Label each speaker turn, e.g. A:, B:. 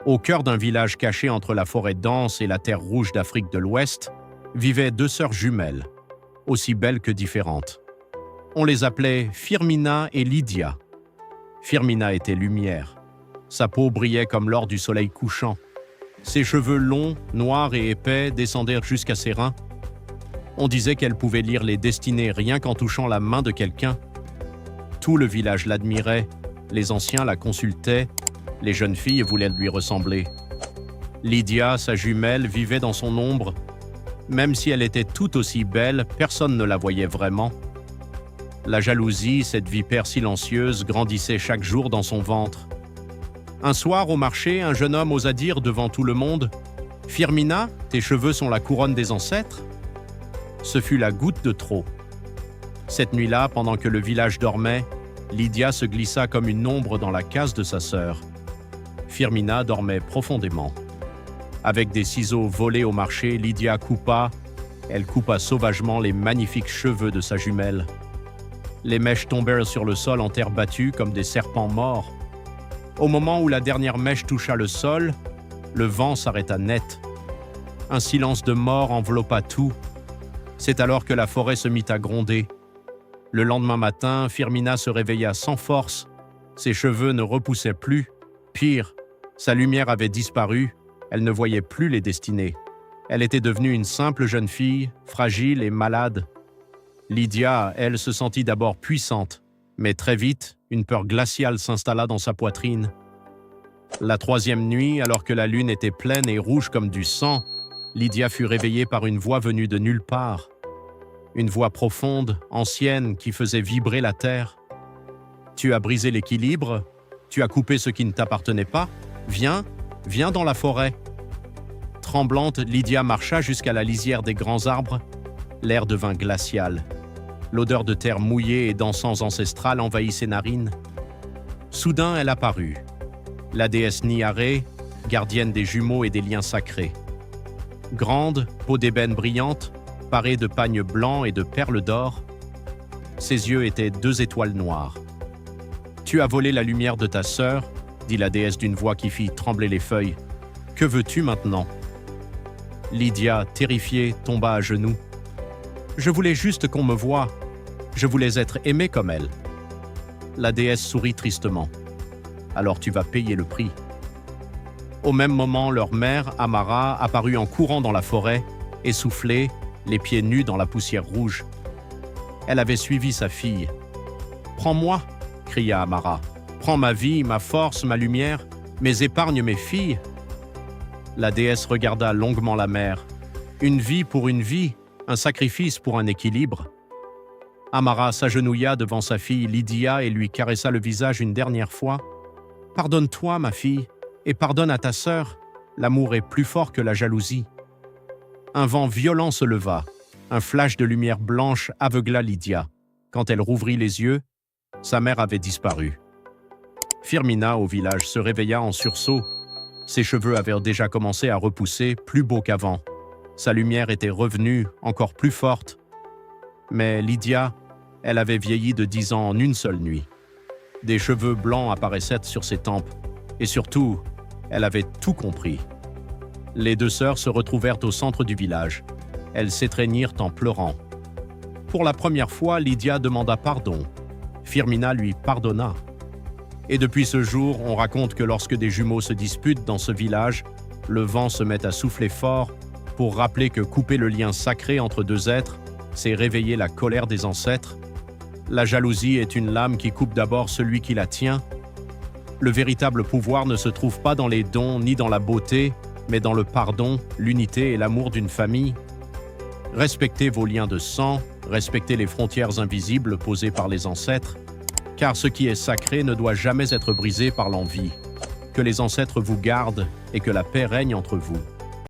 A: Au cœur d'un village caché entre la forêt dense et la terre rouge d'Afrique de l'Ouest, vivaient deux sœurs jumelles, aussi belles que différentes. On les appelait Firmina et Lydia. Firmina était lumière. Sa peau brillait comme l'or du soleil couchant. Ses cheveux longs, noirs et épais descendaient jusqu'à ses reins. On disait qu'elle pouvait lire les destinées rien qu'en touchant la main de quelqu'un. Tout le village l'admirait, les anciens la consultaient, les jeunes filles voulaient lui ressembler. Lydia, sa jumelle, vivait dans son ombre. Même si elle était tout aussi belle, personne ne la voyait vraiment. La jalousie, cette vipère silencieuse, grandissait chaque jour dans son ventre. Un soir, au marché, un jeune homme osa dire devant tout le monde « Firmina, tes cheveux sont la couronne des ancêtres ?» Ce fut la goutte de trop. Cette nuit-là, pendant que le village dormait, Lydia se glissa comme une ombre dans la case de sa sœur. Firmina dormait profondément. Avec des ciseaux volés au marché, Lydia elle coupa sauvagement les magnifiques cheveux de sa jumelle. Les mèches tombèrent sur le sol en terre battue comme des serpents morts. Au moment où la dernière mèche toucha le sol, le vent s'arrêta net. Un silence de mort enveloppa tout. C'est alors que la forêt se mit à gronder. Le lendemain matin, Firmina se réveilla sans force. Ses cheveux ne repoussaient plus. Pire, sa lumière avait disparu. Elle ne voyait plus les destinées. Elle était devenue une simple jeune fille, fragile et malade. Lydia, elle, se sentit d'abord puissante, mais très vite, une peur glaciale s'installa dans sa poitrine. La troisième nuit, alors que la lune était pleine et rouge comme du sang, Lydia fut réveillée par une voix venue de nulle part. Une voix profonde, ancienne, qui faisait vibrer la terre. « Tu as brisé l'équilibre, tu as coupé ce qui ne t'appartenait pas, viens dans la forêt. » Tremblante, Lydia marcha jusqu'à la lisière des grands arbres. L'air devint glacial. L'odeur de terre mouillée et d'encens ancestral envahit ses narines. Soudain, elle apparut. La déesse Niaré, gardienne des jumeaux et des liens sacrés. Grande, peau d'ébène brillante, parée de pagnes blancs et de perles d'or, ses yeux étaient deux étoiles noires. « Tu as volé la lumière de ta sœur, » dit la déesse d'une voix qui fit trembler les feuilles. « Que veux-tu maintenant » Lydia, terrifiée, tomba à genoux. « Je voulais juste qu'on me voie. Je voulais être aimée comme elle. » La déesse sourit tristement. « Alors tu vas payer le prix. » Au même moment, leur mère, Amara, apparut en courant dans la forêt, essoufflée, les pieds nus dans la poussière rouge. Elle avait suivi sa fille. « Prends-moi » cria Amara. « Prends ma vie, ma force, ma lumière, mais épargne mes filles. » La déesse regarda longuement la mère. Une vie pour une vie, un sacrifice pour un équilibre. Amara s'agenouilla devant sa fille Lydia et lui caressa le visage une dernière fois. « Pardonne-toi, ma fille, et pardonne à ta sœur. L'amour est plus fort que la jalousie. » Un vent violent se leva. Un flash de lumière blanche aveugla Lydia. Quand elle rouvrit les yeux, sa mère avait disparu. Firmina, au village, se réveilla en sursaut. Ses cheveux avaient déjà commencé à repousser, plus beaux qu'avant. Sa lumière était revenue, encore plus forte. Mais Lydia, elle avait vieilli de 10 ans en une seule nuit. Des cheveux blancs apparaissaient sur ses tempes. Et surtout, elle avait tout compris. Les deux sœurs se retrouvèrent au centre du village. Elles s'étreignirent en pleurant. Pour la première fois, Lydia demanda pardon. Firmina lui pardonna. Et depuis ce jour, on raconte que lorsque des jumeaux se disputent dans ce village, le vent se met à souffler fort pour rappeler que couper le lien sacré entre deux êtres, c'est réveiller la colère des ancêtres. La jalousie est une lame qui coupe d'abord celui qui la tient. Le véritable pouvoir ne se trouve pas dans les dons ni dans la beauté, mais dans le pardon, l'unité et l'amour d'une famille. Respectez vos liens de sang, respectez les frontières invisibles posées par les ancêtres, car ce qui est sacré ne doit jamais être brisé par l'envie. Que les ancêtres vous gardent et que la paix règne entre vous.